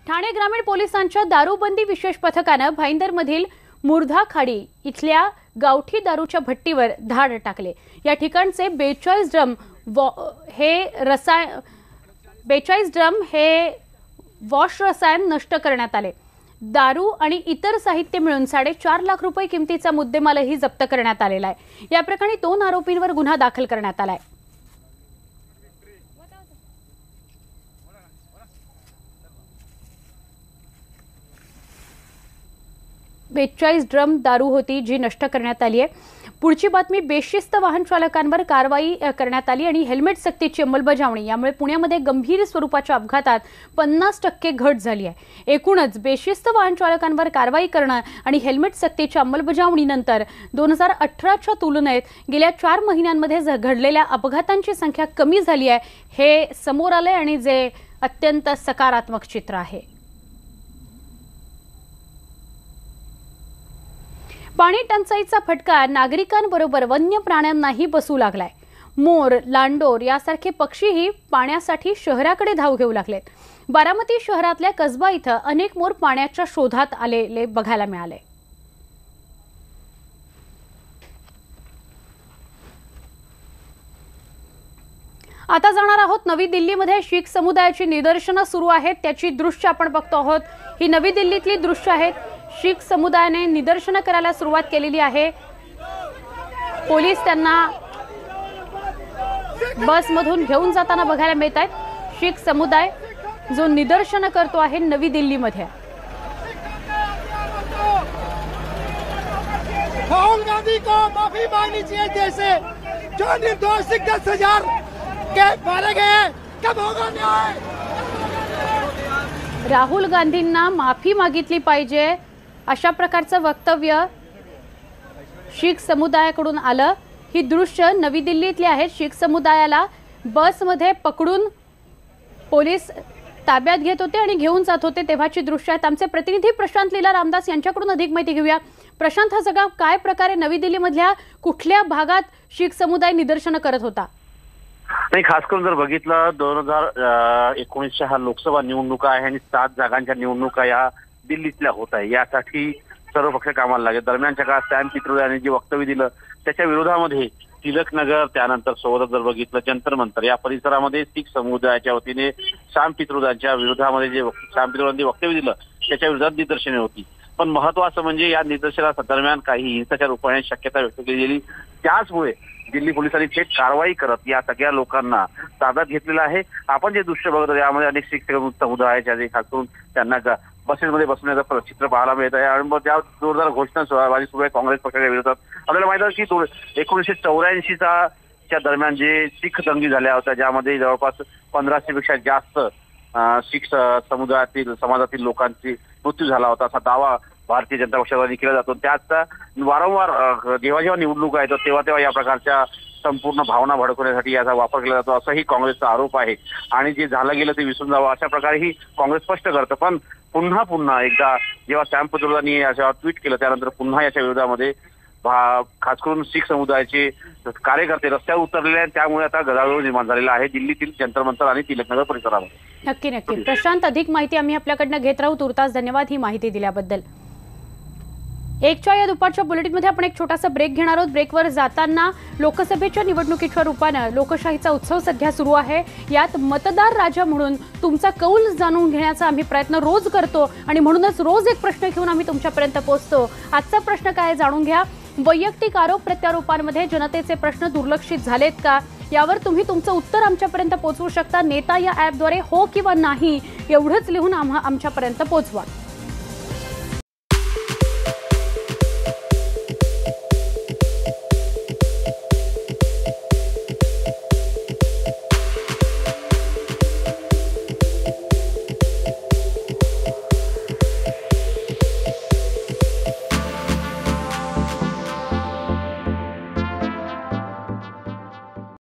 ठाणे ग्रामीण पोलिसांच्या दारूबंदी विशेष पथकाने भाईंदरमधील मुर्धा खाडी इथल्या गावठी दारूच्या भट्टीवर धाड टाकले। या ठिकाणचे 42 ड्रम हे वॉश रसायन नष्ट करण्यात आले। दारू आणि इतर साहित्य मिळून 4.5 लाख रुपये किमतीचा मुद्देमालही जप्त करण्यात आलेला आहे। या प्रकरणी 2 आरोपींवर गुन्हा दाखल करण्यात आला आहे। 42 ड्रम दारू होती जी नष्ट करण्यात आली आहे। पुढची बातमी, बेशिस्त वाहन चालकांवर कारवाई करण्यात आली आणि हेल्मेट सक्तीची अंमलबजावणी यामुळे पुण्यामध्ये गंभीर स्वरूपाच्या अपघातात 50% घट झाली आहे। एकूणच बेशिस्त वाहन चालकांवर कारवाई करणं आणि हेल्मेट सक्तीच्या अंमलबजावणीनंतर 2018च्या तुलनेत गेल्या 4 महिन्यांमध्ये घडलेल्या अपघातांची संख्या कमी झाली आहे, हे समोर आलंय आणि जे अत्यंत सकारात्मक चित्र आहे। पाणी टंचाईचा फटका नागरिकांबरोबर वन्य प्राण्यांनाही बसू लागलाय। मोर, लांडोर यासारखे पक्षीही पाण्यासाठी शहराकडे धाव घेऊ लागलेत। बारामती शहरातल्या कसबा इथं अनेक मोर पाण्याच्या शोधात आलेले बघायला मिळाले। आता जाणार आहोत नवी दिल्लीमध्ये शीख समुदायाची निदर्शनं सुरू आहेत, त्याची दृश्य आपण बघतो आहोत। ही नवी दिल्लीतली दृश्य आहेत। शीख समुदायाने निदर्शनं करायला सुरुवात केलेली आहे। पोलीस त्यांना बसमधून घेऊन जाताना बघायला मिळत आहेत। शीख समुदाय जो निदर्शनं करतो आहे नवी दिल्लीमध्ये। राहुल गांधी को माफी मांगनी चाहिए जैसे जो निर्दोष 10,000 के मारे गए, कब होगा न्याय? राहुल गांधींना माफी मागितली पाहिजे अशा प्रकारचं वक्तव्य शीख समुदायाकडून आलं। ही दृश्य नवी दिल्लीतली आहेत। शीख समुदायाला बसमध्ये पकडून पोलीस ताब्यात घेत होते आणि घेऊन जात होते तेव्हाची दृश्य आहेत। आमचे प्रतिनिधी प्रशांत लीला रामदास यांच्याकडून अधिक माहिती घेऊया। प्रशांत, हा सगळा काय प्रकारे नवी दिल्लीमधल्या कुठल्या भागात शीख समुदाय निदर्शनं करत होता? नाही, खास करून जर बघितलं 2019च्या हा लोकसभा निवडणुका आहे आणि 7 जागांच्या निवडणुका या दिल्लीतल्या होत आहे। यासाठी सर्व पक्ष कामाला लागले। दरम्यानच्या काळात सॅम पित्रोदा यांनी जे वक्तव्य दिलं त्याच्या विरोधामध्ये टिळकनगर, त्यानंतर सोबतच जर बघितलं जंतर मंतर या परिसरामध्ये शीख समुदायाच्या वतीने सॅम पित्रोदांच्या विरोधामध्ये जे सॅम पित्रोदांनी वक्तव्य दिलं त्याच्या विरोधात निदर्शने होती। पण महत्वाचं म्हणजे या निदर्शना दरम्यान काही हिंसाचार होण्याची शक्यता व्यक्त केली गेली। त्याचमुळे दिल्ली पोलिसांनी थेट कारवाई करत या सगळ्या लोकांना ताब्यात घेतलेलं आहे। आपण जे दृश्य बघतो यामध्ये अनेक शीख समुदायाच्या जे खास करून त्यांना बसेसमध्ये बसण्याचं चित्र पाहायला मिळत आहे आणि मग त्या जोरदार घोषणाबाजी सुरू आहे काँग्रेस पक्षाच्या विरोधात। आपल्याला माहिती आहे की 1984च्या दरम्यान जे शीख दंगली झाल्या होत्या ज्यामध्ये जवळपास 1500 पेक्षा जास्त शीख समाजातील लोकांची मृत्यू झाला होता असा दावा भारतीय जनता पक्षाने केला जातो। त्याचा वारंवार जेव्हा निवडणूक आहे तेव्हा या प्रकारच्या संपूर्ण भावना भडकवण्यासाठी याचा वापर केला जातो असाही काँग्रेसचा आरोप आहे। आणि जे झालं गेलं ते विसरून जावं अशा प्रकारेही काँग्रेस स्पष्ट करतं। पण पुन्हा एकदा जेव्हा सॅम पित्रोदांनी याच्यावर ट्विट केलं त्यानंतर पुन्हा याच्या विरोधामध्ये खास करून शीख समुदायाचे कार्यकर्ते रस्त्यावर उतरलेले आहेत। त्यामुळे आता गदारोळ निर्माण झालेला आहे दिल्लीतील जंतर मंतर आणि तिलकनगर परिसरामध्ये। नक्की प्रशांत, अधिक माहिती आम्ही आपल्याकडनं घेत राहू। तुर्तास धन्यवाद ही माहिती दिल्याबद्दल। 1च्या या दुपारच्या बुलेटिनमध्ये आपण एक छोटासा ब्रेक घेणार आहोत। ब्रेकवर जाताना लोकसभेच्या निवडणुकीच्या रूपानं लोकशाहीचा उत्सव सध्या सुरू आहे। यात मतदार राजा म्हणून तुमचा कौल जाणून घेण्याचा आम्ही प्रयत्न रोज करतो आणि म्हणूनच रोज एक प्रश्न घेऊन आम्ही तुमच्यापर्यंत पोहोचतो। आजचा प्रश्न काय जाणून घ्या। वैयक्तिक आरोप प्रत्यारोपांमध्ये जनतेचे प्रश्न दुर्लक्षित झालेत का यावर तुम्ही तुमचं उत्तर आमच्यापर्यंत पोहोचवू शकता। नेता या ॲपद्वारे हो किंवा नाही एवढंच लिहून आमच्यापर्यंत पोहोचवा।